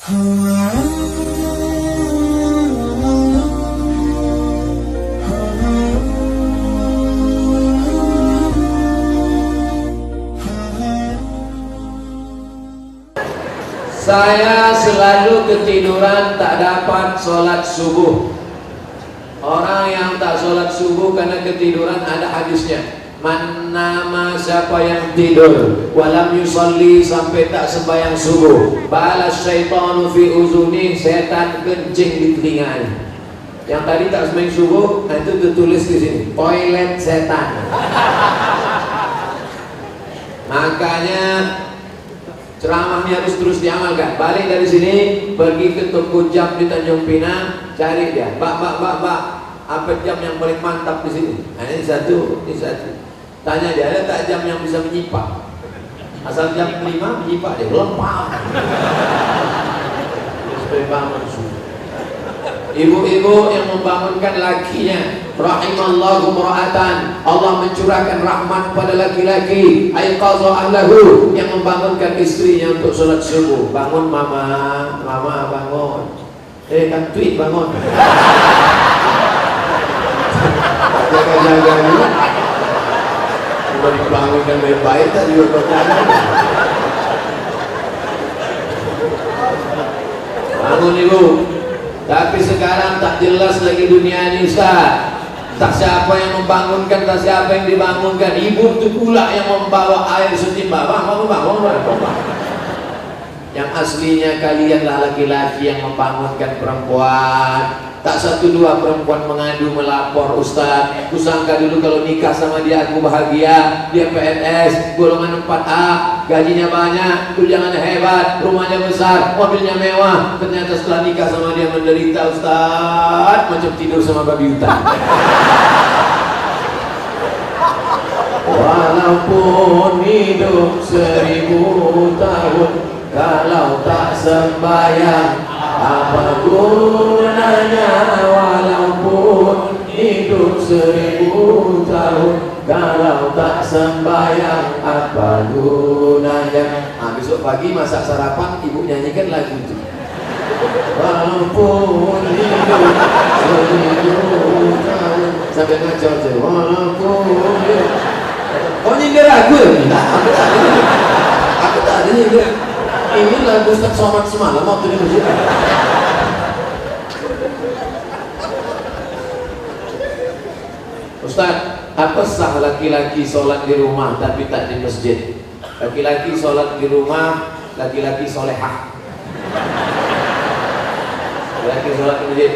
Saya selalu ketiduran tak dapat sholat subuh. Orang yang tak sholat subuh karena ketiduran ada hadisnya. Man nama, siapa yang tidur walam yusalli, sampai tak sembahyang subuh, balas syaitanu fi uzuni, setan kencing di telinganya. Yang tadi tak sembahyang subuh, nah itu tertulis di sini, toilet setan. Makanya ceramahnya harus terus diamalkan. Balik dari sini, pergi ke toko jam di Tanjung Pinang, cari dia. Mbak, apa jam yang paling mantap di sini? Nah, ini satu. Tanya dia, ada tak jam yang bisa menyipak? Asal jam 5 menyipak dia, lempar. Ibu-ibu yang membangunkan lakinya, rahimallahu mura'atan, Allah mencurahkan rahmat pada laki-laki, aiqadha ahlahu, yang membangunkan istrinya untuk sholat subuh. Bangun mama bangun. Kan tweet bangun. Jaga-jaga dulu. Cuma dibangunkan baik-baik tadi berjaga. Bangun ibu. Tapi sekarang tak jelas lagi dunia ini, Ustaz. Tak siapa yang membangunkan, tak siapa yang dibangunkan. Ibu itu pula yang membawa air setimba. Bangun. Yang aslinya kalianlah laki-laki yang membangunkan perempuan. Tak satu dua perempuan mengadu melapor, Ustaz, kusangka dulu kalau nikah sama dia aku bahagia. Dia PNS golongan 4A, gajinya banyak, tunjangannya hebat, rumahnya besar, mobilnya mewah. Ternyata setelah nikah sama dia menderita, Ustaz, macam tidur sama babi hutan. Walaupun hidup 1000 tahun, kalau tak sembahyang apa gunanya? Walaupun hidup 1000 tahun, kalau tak sembahyang apa gunanya? Besok pagi masak sarapan, ibu nyanyikan lagu itu. Walaupun hidup 1000 tahun, sampai ngacau aja. Walaupun hidup. Oh, nyindir lagu ya? Aku tak ada nyindir. Ini lagu Ustaz Somad semalam waktu di masjid. Ustaz, apa sah laki-laki sholat di rumah tapi tak di masjid? Laki-laki sholat di rumah, laki-laki solehah. Laki sholat di masjid.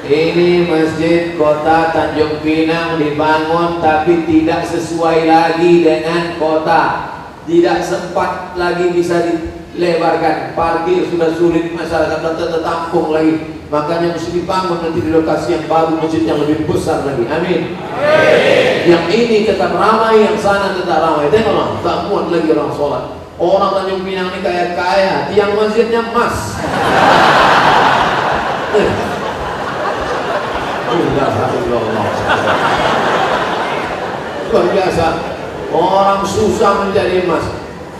Ini masjid kota Tanjung Pinang dibangun tapi tidak sesuai lagi dengan kota. Tidak sempat lagi bisa dilebarkan, parkir sudah sulit, masyarakat tertampung lagi. Makanya mesti dibangun nanti di lokasi yang baru, masjid yang lebih besar lagi. Amin. Yang ini tetap ramai, yang sana tetap ramai. Tengoklah, tak muat lagi orang sholat. Orang Tanjung Pinang ini kaya-kaya, tiang masjidnya emas. Luar biasa. Orang susah menjadi emas.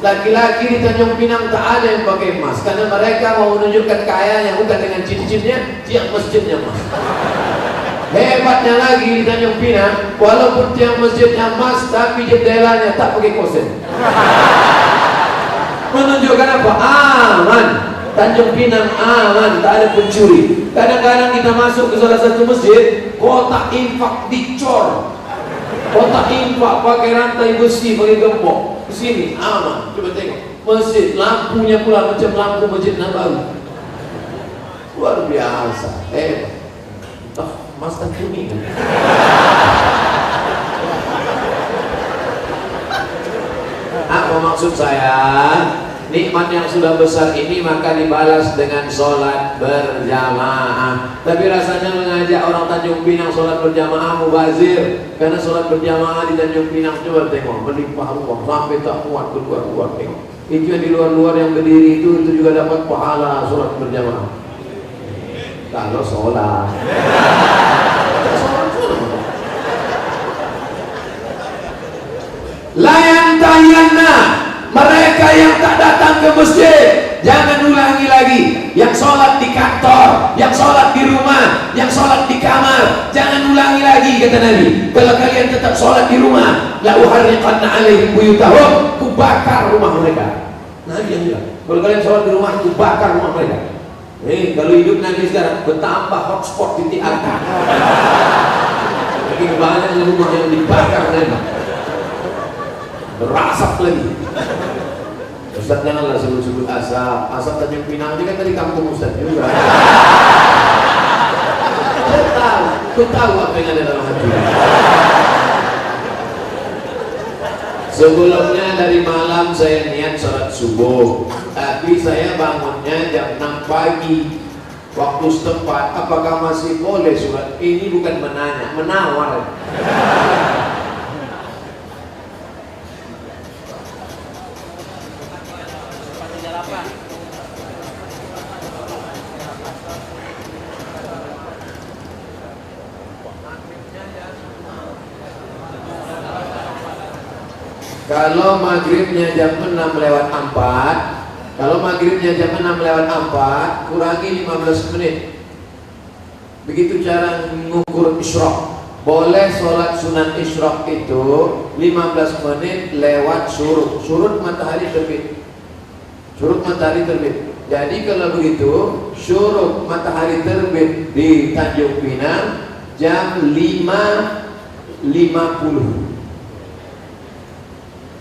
Laki-laki di Tanjung Pinang tak ada yang pakai emas, karena mereka mau menunjukkan kayanya bukan dengan cincinnya, tiang masjidnya emas. Hebatnya lagi di Tanjung Pinang, walaupun tiang masjidnya emas, tapi jendelanya tak pakai kosen. Menunjukkan apa? Aman. Tanjung Pinang aman, tak ada pencuri. Kadang-kadang kita masuk ke salah satu masjid, kotak infak dicor. Kotak infak pakai rantai besi, pakai gembok. Di sini aman. Coba tengok masjid, lampunya pula macam lampu Masjid Nabawi. Luar biasa. Mas tak kuning. Apa maksud saya? Nikmat yang sudah besar ini maka dibalas dengan sholat berjamaah. Tapi rasanya mengajak orang Tanjung Pinang sholat berjamaah mubazir. Karena sholat berjamaah di Tanjung Pinang, coba tengok, melimpah ruang sampai tak muat keluar-keluar. Tengok, itu yang di luar-luar yang berdiri itu juga dapat pahala sholat berjamaah. Kalau sholat layan tayanna, mereka yang tak datang ke masjid jangan ulangi lagi. kata Nabi, kalau kalian tetap sholat di rumah, la uharriqanna alaihim buyutahum, ku bakar rumah mereka. Nabi yang bilang, kalau kalian sholat di rumah, ku bakar rumah mereka. Kalau hidup Nabi sekarang bertambah hotspot titik atas. Lagi banyak rumah yang dibakar mereka, berasap lagi. Ustaz janganlah sebut-sebut asap. Asap Tanjung Pinang ini kan dari kampung Ustaz juga. Aku tahu apa yang ada dalam hati. Sebelumnya dari malam saya niat sholat subuh, tapi saya bangunnya jam 6 pagi waktu setempat. Apakah masih boleh sholat? Ini bukan menanya, menawar. Kalau maghribnya jam 6 lewat 4, kalau maghribnya jam 6 lewat 4, kurangi 15 menit. Begitu cara mengukur isyraq. Boleh sholat sunat isyraq itu 15 menit lewat surut. Surut matahari terbit. Surut matahari terbit. Jadi kalau begitu, surut matahari terbit di Tanjung Pinang jam 5.50.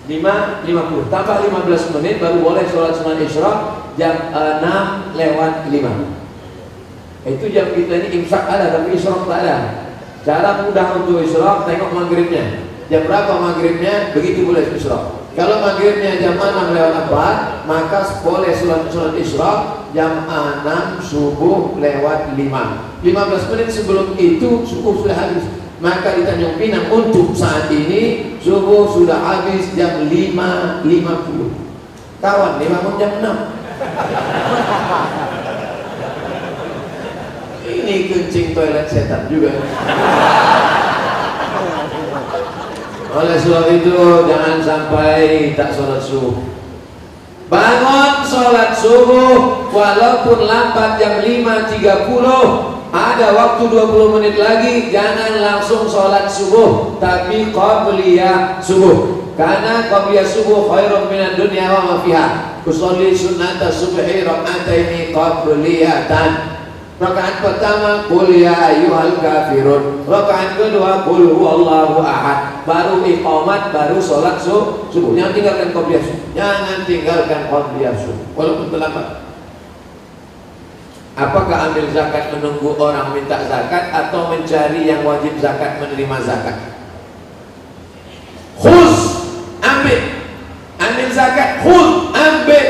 5.50 tambah 15 menit baru boleh sholat sunat isyraq jam 6 lewat 5. Itu jam kita ini imsak ada tapi isyraq tak ada. Cara mudah untuk isyraq, tengok maghribnya jam berapa maghribnya, begitu boleh isyraq. Kalau maghribnya jam 6 lewat 4, maka boleh sholat isyraq jam 6 subuh lewat 5. 15 menit sebelum itu subuh sudah habis. Maka di Tanjung Pinang untuk saat ini subuh sudah habis jam 5.50. Kawan, 5 jam 6. Ini kencing toilet setan juga. Oleh sebab itu jangan sampai tak sholat subuh. Bangun sholat subuh walaupun lambat jam 5.30. Ada waktu 20 menit lagi, jangan langsung sholat subuh, tapi qabliyah subuh. Karena qabliyah subuh khairun minan dunya wa ma fiha. Usolli sunnata subhi rak'ataini qabliyatan. Rakaat pertama qul ya ayyuhal kafirun. Rakaat kedua qul huwallahu ahad. Baru iqamat, baru sholat subuh. Jangan tinggalkan qabliyah subuh. Jangan tinggalkan qabliyah subuh walaupun terlambat. Apakah ambil zakat menunggu orang minta zakat atau mencari yang wajib zakat menerima zakat? Khuz, ambil zakat, khuz, ambil.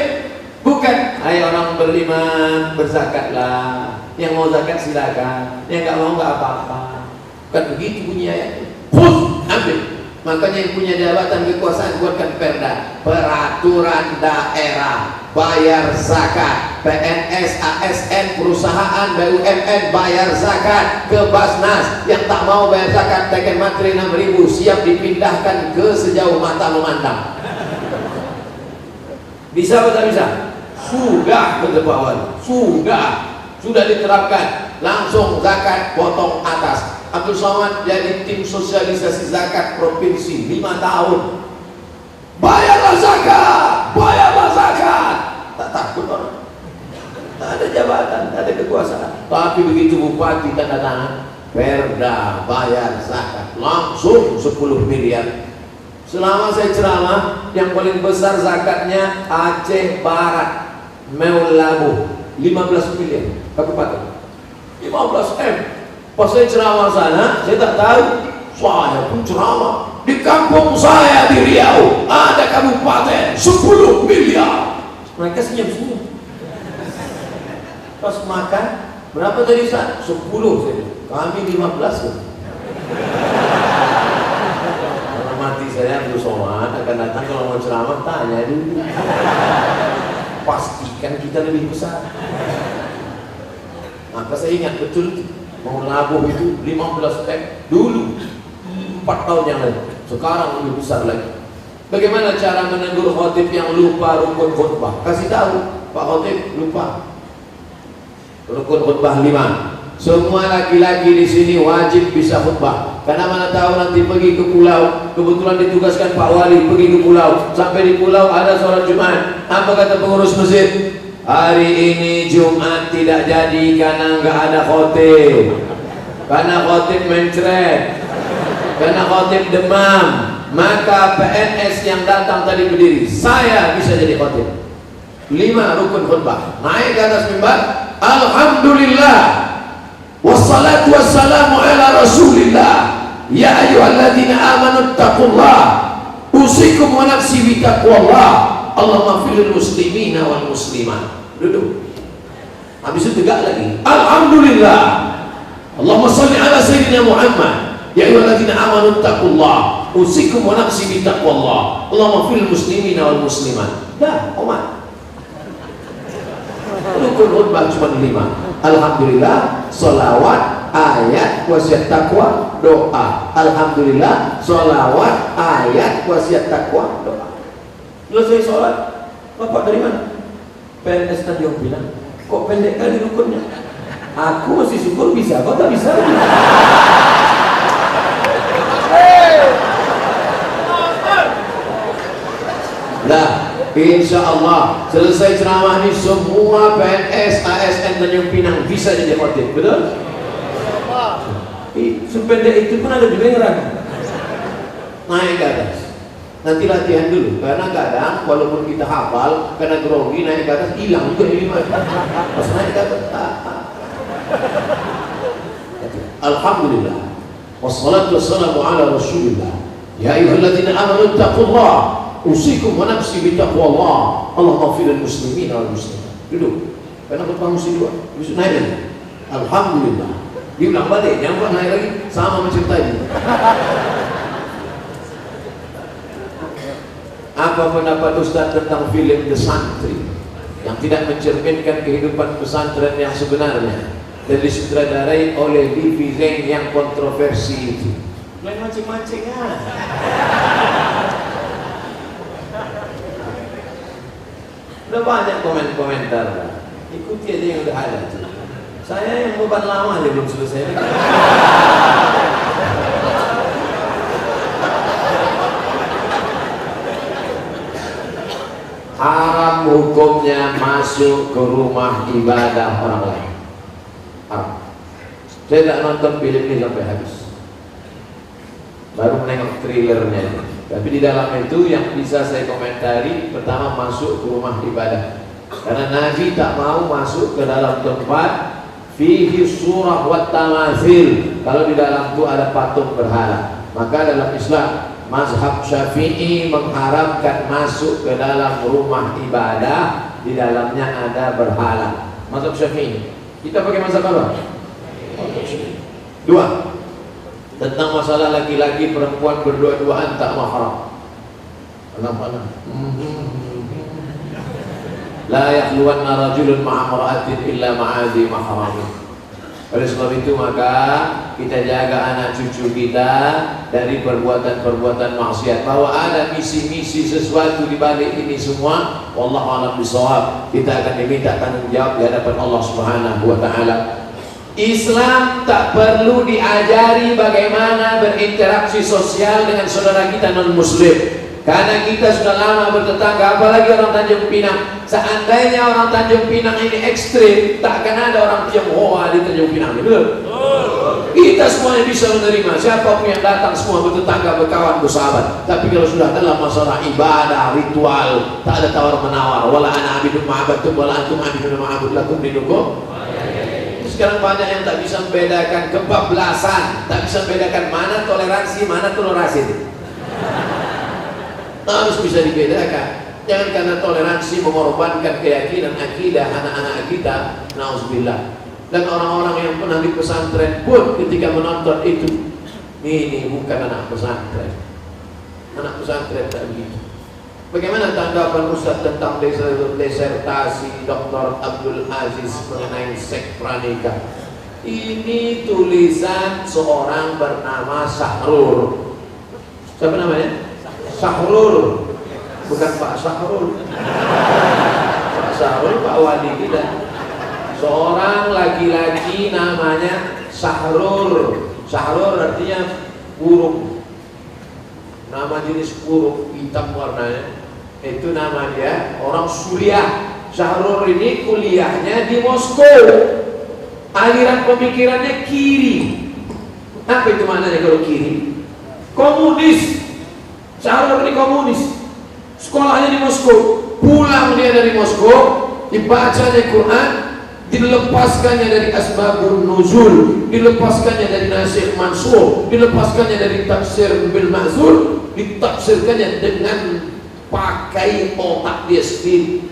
Bukan, ayo orang beriman berzakatlah. Yang mau zakat silakan, yang nggak mau nggak apa-apa. Bukan begitu bunyi ayatnya. Khuz, ambil. Makanya yang punya jabatan kekuasaan buatkan perda, peraturan daerah, bayar zakat, PNS, ASN, perusahaan, BUMN bayar zakat, ke Basnas yang tak mau bayar zakat teken materi 6.000 siap dipindahkan ke sejauh mata memandang. Bisa atau tak bisa? Sudah berdepan, sudah diterapkan. Langsung zakat potong atas. Abdul Somad jadi tim sosialisasi zakat provinsi 5 tahun. Bayarlah zakat, tak takut orang. Tak ada jabatan, tak ada kekuasaan. Tapi begitu bupati tanda tangan perda bayar zakat langsung 10 miliar. Selama saya ceramah, yang paling besar zakatnya Aceh Barat, Meulabu 15 miliar kabupaten. 15 M. Pas saya ceramah sana, saya tak tahu. Saya pun ceramah di kampung saya di Riau ada kabupaten 10 miliar. Mereka senyum-senyum. Pas makan, berapa tadi Ustaz? 10 saya. Kami 15 kan. Kalau mati saya Abdul Somad akan datang kalau mau ceramah tanya dulu. Pastikan kita lebih besar. Maka saya ingat betul mau labuh itu 15 M dulu 4 tahun yang lalu. Sekarang lebih besar lagi. Bagaimana cara menegur khotib yang lupa rukun khutbah? Kasih tahu, Pak Khotib lupa rukun khutbah 5. Semua laki-laki di sini wajib bisa khutbah. Karena mana tahu nanti pergi ke pulau, kebetulan ditugaskan Pak Wali pergi ke pulau. Sampai di pulau ada sholat Jumat. Apa kata pengurus masjid? Hari ini Jumat tidak jadi karena nggak ada khotib. Karena khotib mencret, karena khotib demam. Maka PNS yang datang tadi berdiri, saya bisa jadi khotib. 5 rukun khutbah. Naik ke atas mimbar, alhamdulillah, wassalatu wassalamu ala rasulillah. Ya ayyuhalladzina amanu taqullah, usikum wa nafsi bitaqwallah. Allahumma fil muslimina wal muslimat. Duduk. Habis itu tegak lagi. Alhamdulillah. Allahumma shalli ala sayyidina Muhammad. Ya ayyuhalladzina amanu taqullah, usikum wa nafsi bitaqwallah. Allahumma fil muslimina wal muslimat. Dah, Omar. Rukun khutbah cuma 5. Alhamdulillah, sholawat, ayat, wasiat takwa, doa. Alhamdulillah, sholawat, ayat, wasiat takwa, doa. Selesai sholat, Bapak dari mana? PNS Tanjung Pinang. Kok pendek kali rukunnya? Aku masih syukur bisa, kok tak bisa? Nah, insya Allah selesai ceramah ini semua PNS ASN Tanjung Pinang bisa jadi khotib, betul? Sependek itu pun ada juga yang ragu. Naik ke atas, nanti latihan dulu, karena kadang walaupun kita hafal, karena grogi naik ke atas hilang juga ini. Pas naik ke atas, alhamdulillah, wassalatu wassalamu ala rasulillah. Ya ayyuhalladzina amanu taqullah, usikum wa nafsi bitaqwallah. Allahumma fil muslimin wal muslimat. Duduk. Karena khutbah mesti 2. Bisa naik lagi. Alhamdulillah. Diulang balik, jangan buat naik lagi sama macam tadi. Apa pendapat Ustaz tentang film The Santri yang tidak mencerminkan kehidupan pesantren yang sebenarnya dan disutradarai oleh Livi Zeng yang kontroversi itu? Lain mancing-mancing ya. Udah banyak komentar. Ikuti aja yang udah ada. Saya yang beban lama aja belum selesai. Haram hukumnya masuk ke rumah ibadah orang lain. Haram. Saya tidak nonton film ini sampai habis. Baru menengok trailernya. Tapi di dalam itu yang bisa saya komentari, pertama masuk ke rumah ibadah. Karena Nabi tak mau masuk ke dalam tempat fihi surah wa tamathil, kalau di dalam itu ada patung berhala. Maka dalam Islam mazhab Syafi'i mengharamkan masuk ke dalam rumah ibadah di dalamnya ada berhala. Mazhab Syafi'i. Kita pakai mazhab apa? 2. Tentang masalah laki-laki perempuan berdua-duaan tak mahram. Anak-anak. La yakhluwanna rajulun ma'a mar'atin illa ma'adhi mahramin. Oleh sebab itu maka kita jaga anak cucu kita dari perbuatan-perbuatan maksiat. Bahwa ada misi-misi sesuatu di balik ini semua, wallahu a'lam bishawab. Kita akan diminta tanggung jawab di hadapan Allah Subhanahu wa taala. Islam tak perlu diajari bagaimana berinteraksi sosial dengan saudara kita non-muslim. Karena kita sudah lama bertetangga, apalagi orang Tanjung Pinang. Seandainya orang Tanjung Pinang ini ekstrim, takkan ada orang Tionghoa di Tanjung Pinang, betul? Kita semuanya bisa menerima, siapapun yang datang semua bertetangga, berkawan, bersahabat. Tapi kalau sudah dalam masalah ibadah, ritual, tak ada tawar-menawar. Wala ana abidun ma'abatum, wala antum abidun ma'abud lakum dinukum. Sekarang banyak yang tak bisa membedakan kebablasan, tak bisa membedakan mana toleransi, mana toleransi. Harus bisa dibedakan. Jangan karena toleransi mengorbankan keyakinan akidah anak-anak kita. Nauzubillah. Dan orang-orang yang pernah di pesantren pun ketika menonton itu, ini bukan anak pesantren. Anak pesantren tak begitu. Bagaimana tanggapan Ustaz tentang disertasi Dr. Abdul Aziz mengenai seks pranikah? Ini tulisan seorang bernama Sahrul. Siapa namanya? Sahrul, bukan Pak Sahrul. Pak Sahrul Pak Wali kita. Seorang laki-laki namanya Sahrul. Sahrul artinya burung, nama jenis burung hitam warnanya, itu nama dia orang Suriah. Syahrul ini kuliahnya di Moskow, aliran pemikirannya kiri. Apa itu maknanya kalau kiri? Komunis. Syahrul ini komunis, sekolahnya di Moskow, pulang dia dari Moskow, dibacanya Quran, dilepaskannya dari asbabun nuzul, dilepaskannya dari nasikh mansukh, dilepaskannya dari tafsir bil ma'zul, ditafsirkannya dengan pakai otak dia sendiri,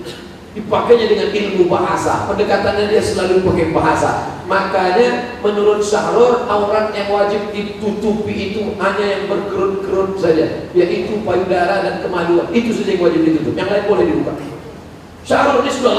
dipakainya dengan ilmu bahasa, pendekatannya dia selalu pakai bahasa. Makanya menurut Syahrul, aurat yang wajib ditutupi itu hanya yang berkerut-kerut saja, yaitu payudara dan kemaluan, itu saja yang wajib ditutup, yang lain boleh dibuka. Syahrul ini sudah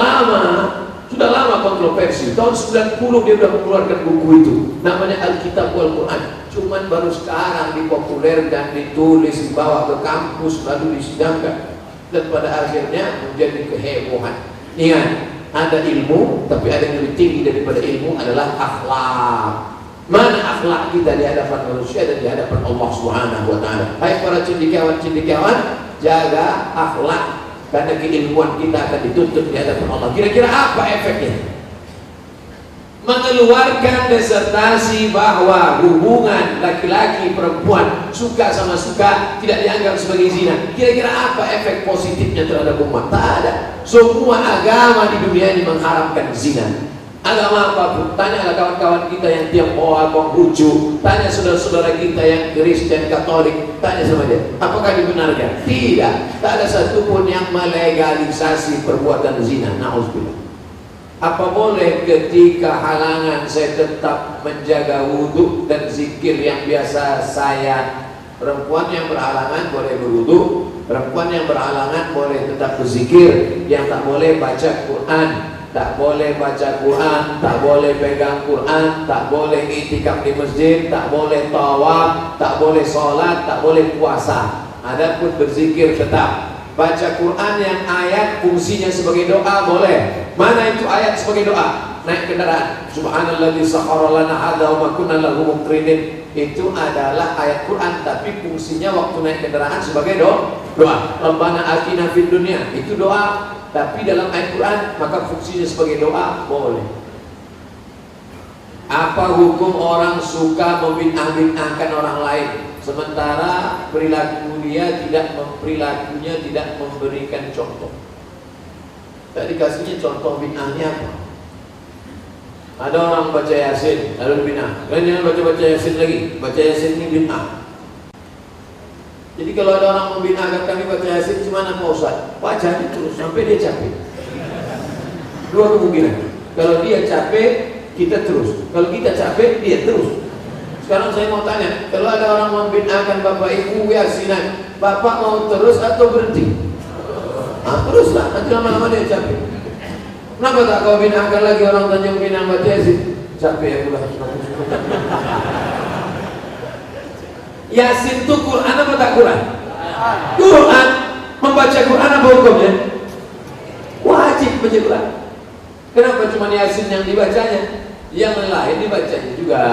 lama kontroversi. Tahun 90 dia sudah mengeluarkan buku itu, namanya Alkitab wal Quran. Cuman baru sekarang dipopulerkan, ditulis, dibawa ke kampus, lalu disidangkan, dan pada akhirnya menjadi kehebohan. Ingat, ada ilmu, tapi ada yang lebih tinggi daripada ilmu adalah akhlak. Mana akhlak kita di hadapan manusia dan di hadapan Allah Subhanahu wa taala. Hai para cendekiawan, jaga akhlak, karena keilmuan kita akan dituntut di hadapan Allah. Kira-kira apa efeknya? Mengeluarkan disertasi bahwa hubungan laki-laki perempuan, suka sama suka, tidak dianggap sebagai zina. Kira-kira apa efek positifnya terhadap umat? Tak ada. Semua agama di dunia ini mengharamkan zina. Agama apapun. Tanyalah kawan-kawan kita yang Tionghoa, Konghucu, tanya saudara-saudara kita yang Kristen, Katolik, tanya sama dia, apakah dibenarkan? Tidak. Tak ada satupun yang melegalisasi perbuatan zina. Na'udzubillah. Apa boleh ketika halangan saya tetap menjaga wudhu dan zikir yang biasa saya? Perempuan yang berhalangan boleh berwudhu, perempuan yang berhalangan boleh tetap berzikir. Yang tak boleh baca Quran, tak boleh baca Quran, tak boleh pegang Quran, tak boleh itikaf di masjid, tak boleh tawaf, tak boleh sholat, tak boleh puasa. Adapun berzikir tetap. Baca Quran yang ayat fungsinya sebagai doa boleh. Mana itu ayat sebagai doa? Naik kendaraan, subhanalladzi sakhkhara lana hadza wa ma kunna lahu muqrinin. Itu adalah ayat Quran, tapi fungsinya waktu naik kendaraan sebagai doa. Rabbana atina fid dunya, itu doa, tapi dalam ayat Quran maka fungsinya sebagai doa boleh. Apa hukum orang suka membid'ah-bid'ahkan orang lain, sementara perilakunya tidak memberikan contoh? Tak dikasihnya contoh bid'ahnya apa? Ada orang baca Yasin lalu bid'ah, lain jangan baca Yasin lagi, baca Yasin ini bid'ah. Jadi kalau ada orang membid'ahkan kami baca Yasin, gimana Pak Ustaz? Baca terus sampai dia capek. Dua kemungkinan. Kalau dia capek, kita terus. Kalau kita capek, dia terus. Sekarang saya mau tanya, kalau ada orang membid'ahkan Bapak Ibu Yasinan, Bapak mau terus atau berhenti? Teruslah, nanti lama-lama dia capek. Kenapa tak kau bid'ahkan lagi orang Tanjung Pinang baca Yasin? Capek aku lah. Yasin itu Quran apa tak Quran? Quran. Membaca Quran apa hukumnya? Wajib baca Quran. Kenapa cuma Yasin yang dibacanya? Yang lain dibacanya juga.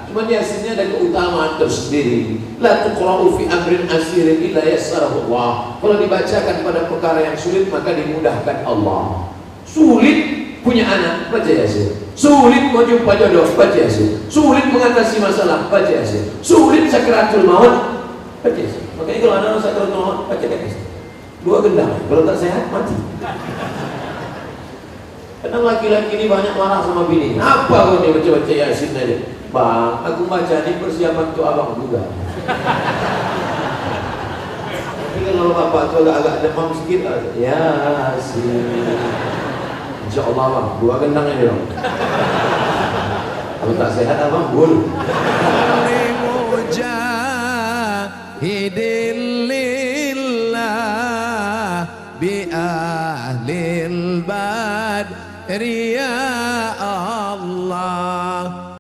Cuma Yasinnya ada keutamaan tersendiri. La tuqra'u fi amrin asirin illa yassarahu Allah. Kalau dibacakan pada perkara yang sulit maka dimudahkan Allah. Sulit punya anak, baca Yasin. Sulit mau jumpa jodoh, baca Yasin. Sulit mengatasi masalah, baca Yasin. Sulit sakratul maut, baca Yasin. Makanya kalau ada orang sakratul maut, baca Yasin. Dua gendang, kalau tak sehat mati. Kadang laki-laki ini banyak marah sama bini. Apa kau ni baca-baca Yasin aja? Bang, aku baca ini persiapan untuk abang juga. Tapi kalau bapak tu agak demam sikit, Yasin. Insya Allah bang, dua gendang ini bang. Kalau tak sehat abang, bul. Bi ahlil badriyah